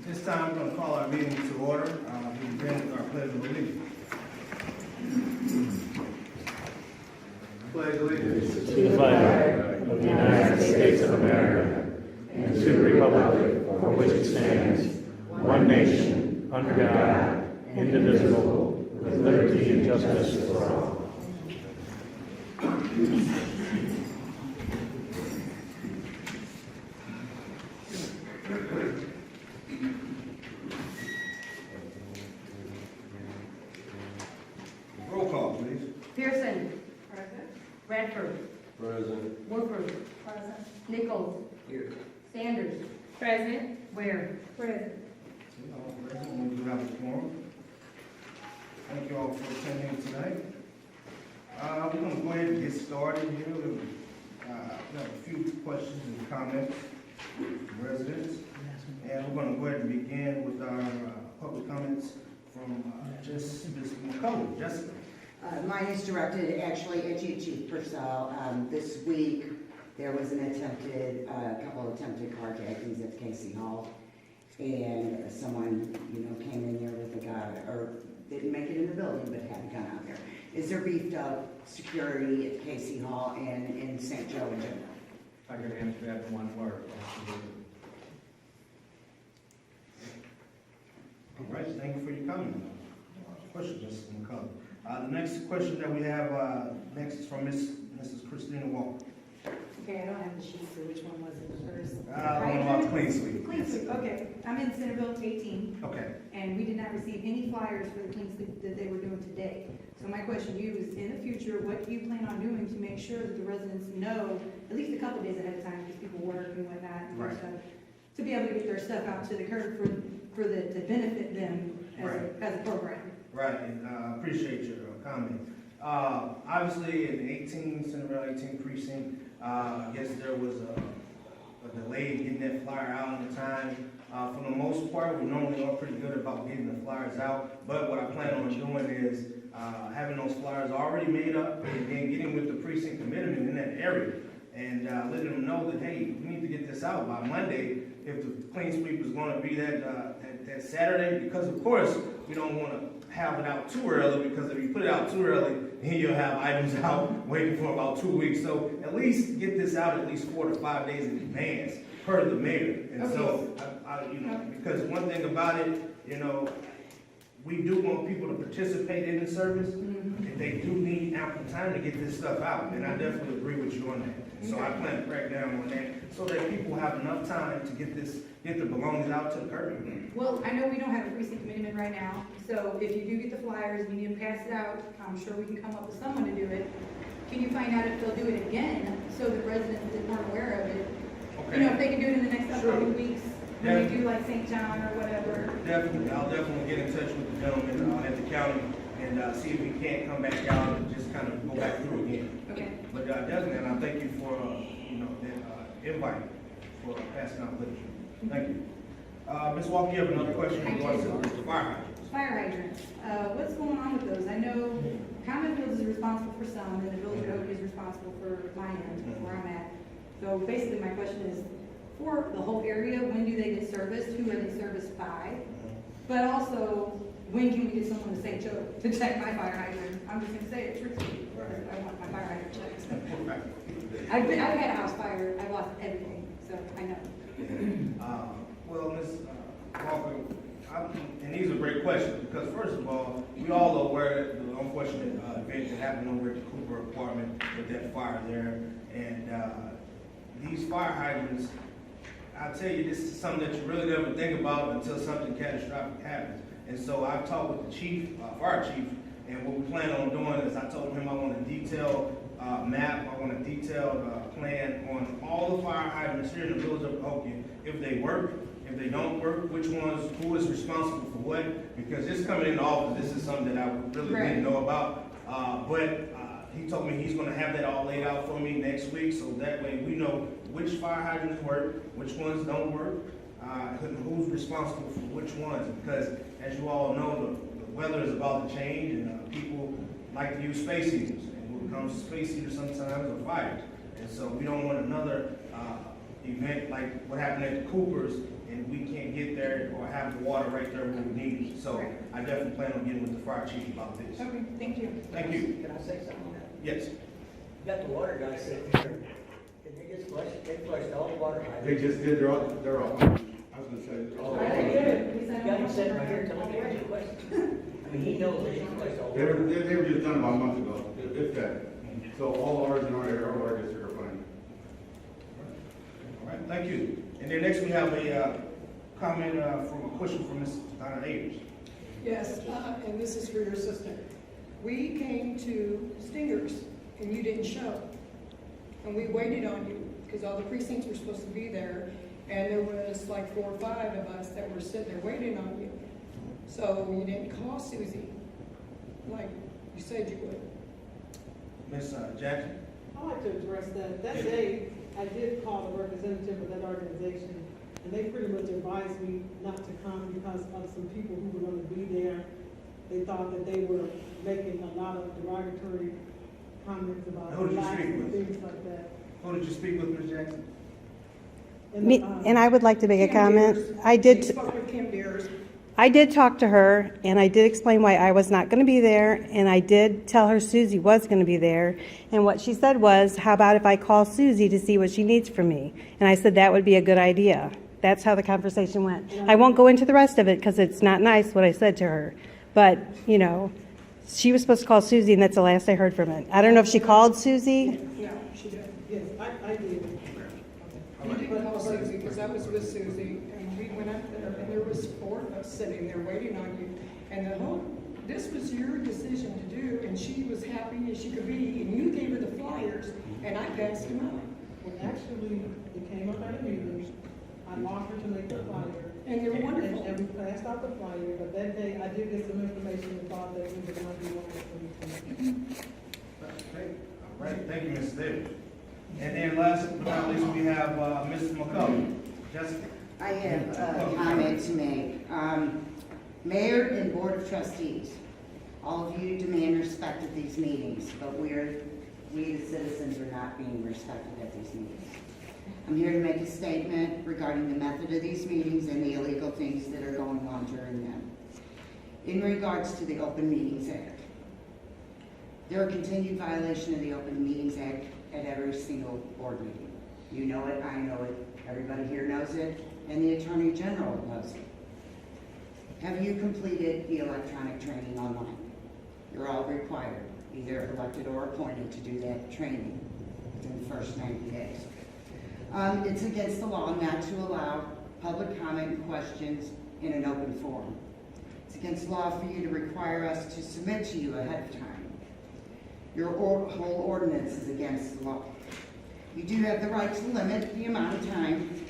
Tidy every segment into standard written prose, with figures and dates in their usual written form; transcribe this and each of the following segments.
This time, we're going to call our meeting to order. We begin with our pledge of allegiance. Pledge allegiance To the flag of the United States of America and to the republic for which it stands, one nation, under God, indivisible, with liberty and justice for all. Roll call, please. Pearson. Present. Bradford. Present. Woodford. Present. Nichols. Here. Sanders. Present. Ware. Present. All present. We do have a quorum. Thank you all for attending tonight. We're going to go ahead and get started here. We have a few questions and comments from residents. And we're going to go ahead and begin with our public comments from Ms. McCullough. Jessica. Mine is directed actually at you, Chief Purcell. This week, there was a couple of attempted carjackings at Casey Hall. And someone, came in there with a gun, or didn't make it in the building, but had a gun out there. Is there beefed up security at Casey Hall and in St. Joe in general? I can answer that in one word. All right, thank you for your comment. Question, Mrs. McCullough. The next question that we have next is from Mrs. Christina Walker. Okay, I don't have the sheet, so which one was it first? I don't know about Clean Sweep. Clean Sweep, okay. I'm in Centerville 18, Okay. and we did not receive any flyers for the Clean Sweep that they were doing today. So my question to you is, in the future, what do you plan on doing to make sure that the residents know, at least a couple days ahead of time, because people work and whatnot, and Right. stuff, to be able to get their stuff out to the curb to benefit them as a program? Right, and I appreciate your comment. Obviously, in Centerville 18 precinct, I guess there was a delay in getting that flyer out on the time. For the most part, we normally are pretty good about getting the flyers out, but what I plan on doing is having those flyers already made up and then getting with the precinct commitment in that area and letting them know that, hey, we need to get this out by Monday if the clean sweep is going to be that Saturday, because of course we don't want to have it out too early, because if you put it out too early, then you'll have items out waiting for about 2 weeks. So at least get this out at least 4 to 5 days in advance per the mayor. And Okay. so, because one thing about it, we do want people to participate in the service, and they do need ample time to get this stuff out, and I definitely agree with you on that. So I plan to crack down on that, so that people have enough time to get the belongings out to the curb. Well, I know we don't have a precinct commitment right now, so if you do get the flyers and you need to pass it out, I'm sure we can come up with someone to do it. Can you find out if they'll do it again, so the residents that weren't aware of it, Okay. if they can do it in the next Sure. upcoming weeks, when they do like St. John or whatever. Definitely, I'll definitely get in touch with the gentleman at the county and see if we can't come back out and just kind of go back through again. Okay. But definitely, and I thank you for, that invite for passing out literature. Thank you. Ms. Walker, you have another question in regards to the fire hydrants? Fire hydrants, what's going on with those? I know Common Fields is responsible for some, and the Village of Cahokia is responsible for my end, where I'm at. So basically, my question is, for the whole area, when do they get serviced? Who are they serviced by? But also, when can we get someone to St. Joe to check my fire hydrant? I'm just gonna say it truthfully, because I want my fire hydrant checked. I've had a house fire, I lost everything, so I know. Well, Ms. Walker, and these are great questions, because first of all, we all are aware of the unfortunate event that happened over at the Cooper apartment with that fire there. And these fire hydrants, I'll tell you, this is something that you really never think about until something catastrophic happens. And so I've talked with the chief, fire chief, And what we plan on doing is I told him I want a detailed map, I want a detailed plan on all the fire hydrants here in the village of Cahokia. If they work, if they don't work, which ones, who is responsible for what? Because just coming into office, this is something that I really didn't know about. He told me he's gonna have that all laid out for me next week, so that way we know which fire hydrants work, which ones don't work, who's responsible for which ones. Because as you all know, the weather is about to change, and people like to use space heaters. And when it comes to space heaters, sometimes are fires. And so we don't want another event like what happened at the Coopers, and we can't get there or have the water right there where we need it. So I definitely plan on getting with the fire chief about this. Okay, thank you. Thank you. Can I say something on that? Yes. You got the water guy sitting here. Did they get flushed? They flushed all the water hydrants. They just did, they're all, I was gonna say. Oh, Right, okay. good. You got him sitting right here telling me any questions. I mean, he knows that he flushed all the They were, water. they were just done about a month ago, if that. So all ours in our area, all our district are fine. All right, thank you. And then next we have a comment from a question from Ms. Donna Ayers. Yes, and this is for your assistant. We came to Stingers and you didn't show. And we waited on you because all the precincts were supposed to be there. And there was like 4 or 5 of us that were sitting there waiting on you. So you didn't call Susie like you said you would. Ms. Jackson? I'd like to address that. That day, I did call the representative of that organization, and they pretty much advised me not to come because of some people who were going to be there. They thought that they were making a lot of derogatory comments about Who did you blacks speak and with? things like that. Who did you speak with, Ms. Jackson? And I would like to make a Kim comment. Deers. We spoke with Kim Deers. I did talk to her, and I did explain why I was not going to be there, and I did tell her Susie was going to be there. And what she said was, how about if I call Susie to see what she needs from me? And I said that would be a good idea. That's how the conversation went. I won't go into the rest of it because it's not nice what I said to her. But, you know, she was supposed to call Susie, and that's the last I heard from it. I don't know if she called Susie. No, she didn't. Yes, I did. You didn't call Susie because I was with Susie and we went up there and there was 4 of us sitting there waiting on you. And this was your decision to do and she was happy as she could be and you gave her the flyers and I passed them out. Well, actually, it came up at a meeting. I offered to make the flyer. And they're wonderful. And we passed out the flyer, but that day I did get some information and thought that we were going to be one Okay. All right, thank you, Mrs. Davis. And then last but not least, we have Mr. McCullough. Jessica? I have a comment to make. Mayor and Board of Trustees, all of you demand respect at these meetings, but we the citizens are not being respected at these meetings. I'm here to make a statement regarding the method of these meetings and the illegal things that are going on during them. In regards to the Open Meetings Act, there are continued violation of the Open Meetings Act at every single board meeting. You know it, I know it, everybody here knows it, and the Attorney General knows it. Have you completed the electronic training online? You're all required, either elected or appointed, to do that training within the first 90 days. It's against the law not to allow public comment and questions in an open forum. It's against the law for you to require us to submit to you ahead of time. Your whole ordinance is against the law. You do have the right to limit the amount of time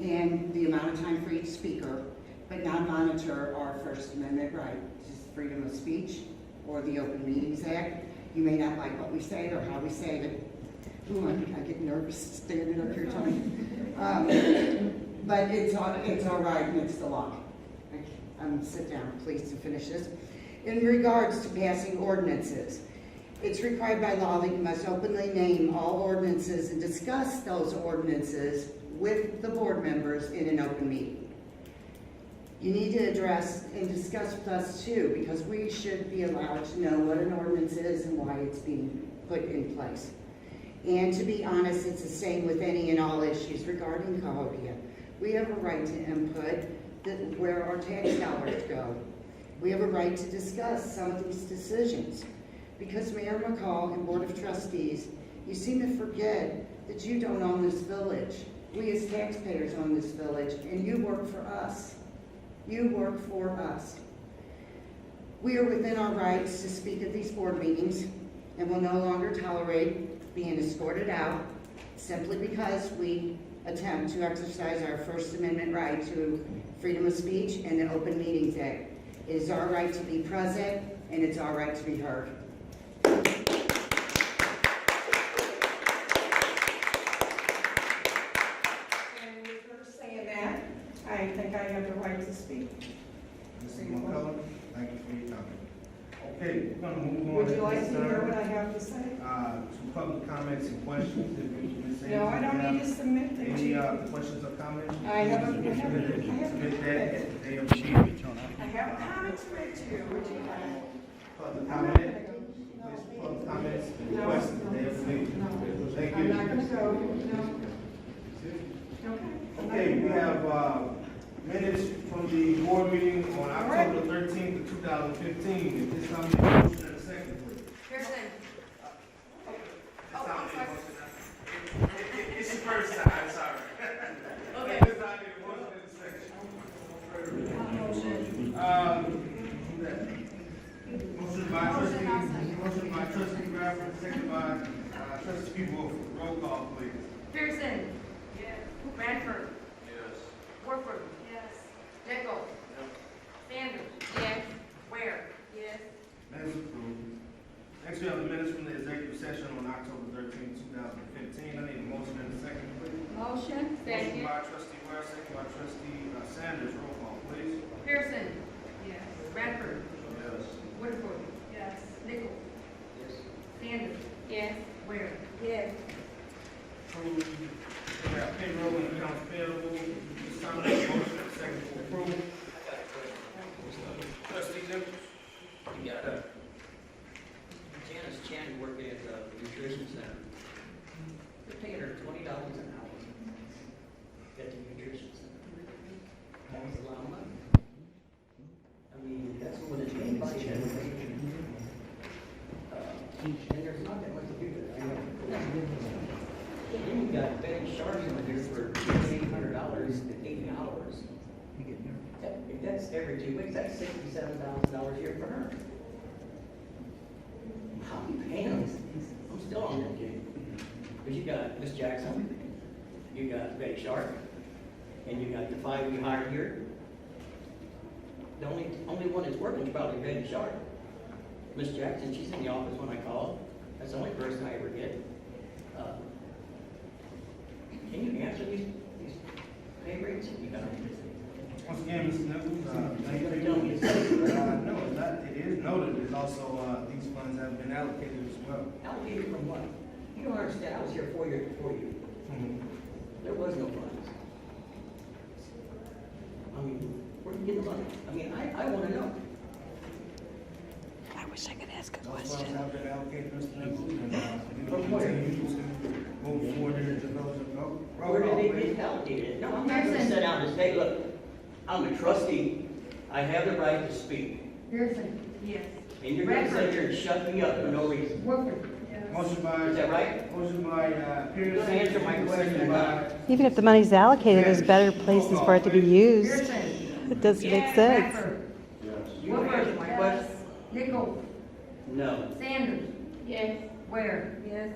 and the amount of time for each speaker, but not monitor our First Amendment right, which is freedom of speech or the Open Meetings Act. You may not like what we say or how we say it. Ooh, I get nervous standing up here talking. But it's all right and it's the law. Sit down, please, to finish this. In regards to passing ordinances, it's required by law that you must openly name all ordinances and discuss those ordinances with the board members in an open meeting. You need to address and discuss with us too, because we should be allowed to know what an ordinance is and why it's being put in place. And to be honest, it's the same with any and all issues regarding Cahokia. We have a right to input where our tax dollars go. We have a right to discuss some of these decisions. Because Mayor McCall and Board of Trustees, you seem to forget that you don't own this village. We as taxpayers own this village, and you work for us. You work for us. We are within our rights to speak at these board meetings and will no longer tolerate being escorted out simply because we attempt to exercise our First Amendment right to freedom of speech and the Open Meetings Act. It is our right to be present, and it's our right to be heard. And for saying that, I think I have the right to speak. Mrs. McCullough, thank you for your comment. Okay, we're gonna move on. Would you at like this to hear time. what I have to say? To public comments and questions. If Ms. No, I Anderson don't need have to submit them to Any you. questions or comments? I haven't- Submit that at the day of the meeting. I have comments to make to you. Would you like? Public comment, please, public comments and No. questions at the day of the meeting. Thank I'm you. not gonna go, no. Okay. Okay, we have, minutes from the board meeting on right. October 13th of 2015. At this time, we need a motion and a second, please. Pearson. This time, we need a motion and a second. It's your first time, sorry. Okay. This time, we need a motion and a second. Motion by trustee Bradford, second by trustee Wolf. Roll call, please. Pearson. Yes. Bradford. Yes. Warford. Yes. Nichols. Sanders. Yes. Ware. Yes. Minutes approved. Next, we have the minutes from the executive session on October 13th, 2015. I need a motion and a second, please. Motion. Motion by trustee Ware, second by trustee Sanders. Roll call, please. Pearson. Yes. Bradford. Yes. Woodford. Yes. Nichols. Yes. Sanders. Yes. Ware. Yes. Approved. We have payroll and accounts payable. This time, I need a motion and a second to approve. Trustee Nichols. You got Janice Chan working at the nutrition center. They're paying her $20 an hour at the nutrition center. That was a lot of money. I mean, that's what it's paid by Jen. And there's not that much to do with it. Then you got Ben Sharp in there for $800 at 80 hours. If that's every 2 weeks, that's $67,000 a year for her. How are you paying this? I'm still on that game. But you got Miss Jackson, you got Betty Sharp, and you got the 5 you hired here. The only one that's working is probably Betty Sharp. Miss Jackson, she's in the office when I call. That's the only person I ever get. Can you answer these pay rates? You got Once again, Mr. Nichols, thank You're you. gonna tell me it's No, it's not, it is noted, it's also, these funds have been allocated as well. allocated from what? You don't understand, I was here 4 years before you. There was no funds. I mean, where do you get the money? I mean, I want to know. I wish I could ask a Those funds question. have been allocated, Mr. Nichols, and, we From will where? continue to move forward in the development. Where did they get allocated? No, I'm not going to sit down and say, look, I'm a trustee, I have the right to speak, Pearson. Yes. and you're going to sit here and shut me up for no reason. Warford. Motion by. Is that right? Motion by, Pearson. Don't answer my question second or by- not. Even if the money's allocated, there's better places for it to be used. Pearson. It doesn't make sense. Bradford. You want to answer my question? Nichols. No. Sanders. Yes. Ware. Yes.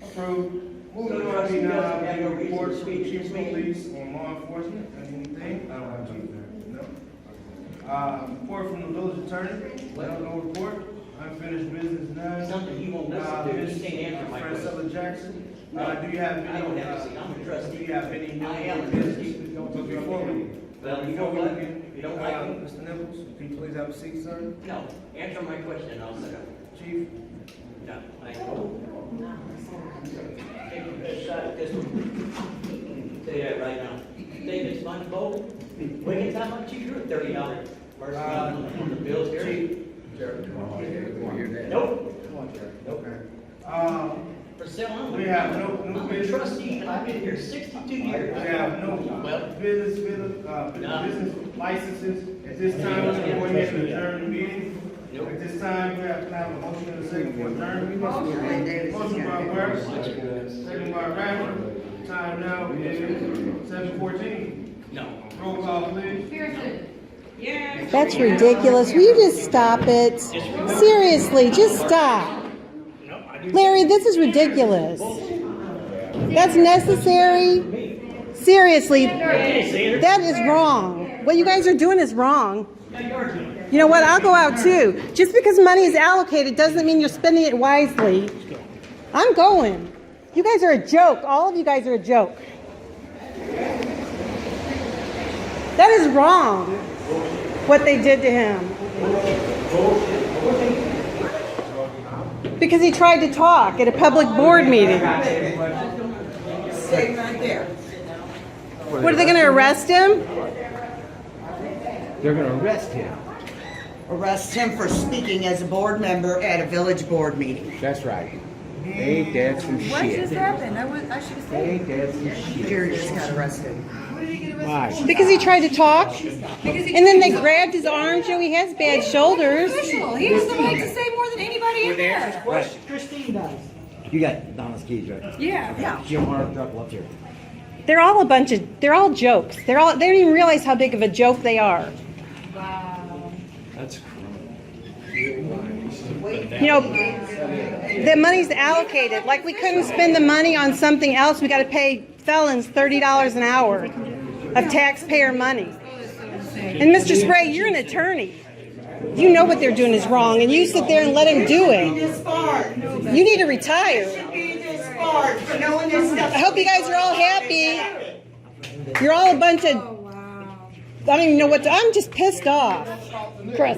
Approved. So Moving on trustee to doesn't have no the reason to reports from speak the at chief this of meeting? police on law enforcement, anything? I don't have anything. No. Report from the village attorney, no report. Unfinished business, none. Something he won't listen to, he Ms. can't answer my question. Francella Jackson, No, do you have any? I don't have to see, I'm a Do trustee. you have any? I am a business? trustee. But before we. Well, you know before we what? begin, You don't like me? Mr. Nichols, can you please have a seat, sir? No, answer my question, I'll sit up. Chief? No, I don't. Take a shot at this one. Say that right now. David SpongeBob, Wiggins, how much you drew? $30. First on the bills here. Chief? Nope. Okay. Priscilla, We have no I'm a business. trustee, and I've been here 62 years. We have no Well, business licenses. At this time, we're going to go ahead and adjourn the meeting. Nope. At this time, we have to have a motion and a second for adjournment. Motion. Motion by Ware, second by Bradford. Time now is 7:14. no. Roll call, please. Pearson. That's ridiculous. Will you just stop it? Seriously, just stop. Larry, this is ridiculous. That's necessary. Seriously, that is wrong. What you guys are doing is wrong. You know what? I'll go out too. Just because money is allocated doesn't mean you're spending it wisely. I'm going. You guys are a joke. All of you guys are a joke. That is wrong, what they did to him. Because he tried to talk at a public board meeting. Stay right there. What, are they going to arrest him? They're gonna arrest him. Arrest him for speaking as a board member at a village board meeting. That's right. Ain't that some What shit? just happened? I should have said. Ain't that some shit? Jerry just got arrested. Why? Because he tried to talk, and then they grabbed his arms. You know, he has bad shoulders. He has the right to say more than anybody in there. Christine does. You got Donna's keys, right? Yeah. Jim Harp, drop up here. They're all jokes. They don't even realize how big of a joke they are. That's You know, the money's allocated. Like we couldn't spend the money on something else. We got to pay felons $30 an hour of taxpayer money. And Mr. Spray, you're an attorney. You know what they're doing is wrong, and you sit there and let them do it. You need to retire. I hope you guys are all happy. You're all a bunch of... I don't even know what to... I'm just pissed off. Chris.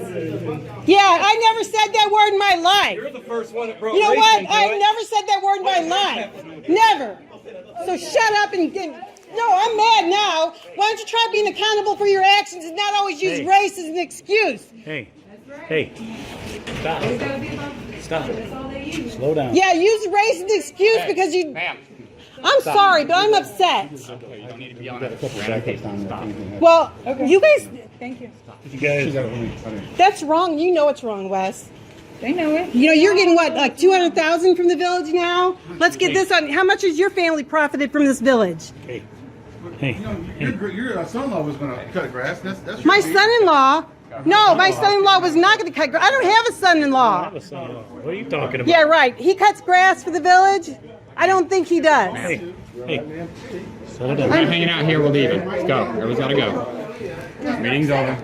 Yeah, I never said that word in my life. You're the first one that broke. You know what? I never said that word in my life. Never. So shut up and... No, I'm mad now. Why don't you try being accountable for your actions and not always use race as an excuse? Hey, stop. Slow down. Yeah, use race as an excuse because you... I'm sorry, but I'm upset. Well, you guys... Thank you. You guys, That's wrong. You know it's wrong, Wes. They know it. You know, you're getting what, like $200,000 from the village now? Let's get this on. How much has your family profited from this village? hey. Your son-in-law was going to cut grass. That's My son-in-law? No, my son-in-law was not going to cut grass. I don't have a son-in-law. What are you talking about? Yeah, right. He cuts grass for the village? I don't think he does. Hey, settle We're down. not hanging out here. We're leaving. Let's go. Everyone's got to go. Meeting's over.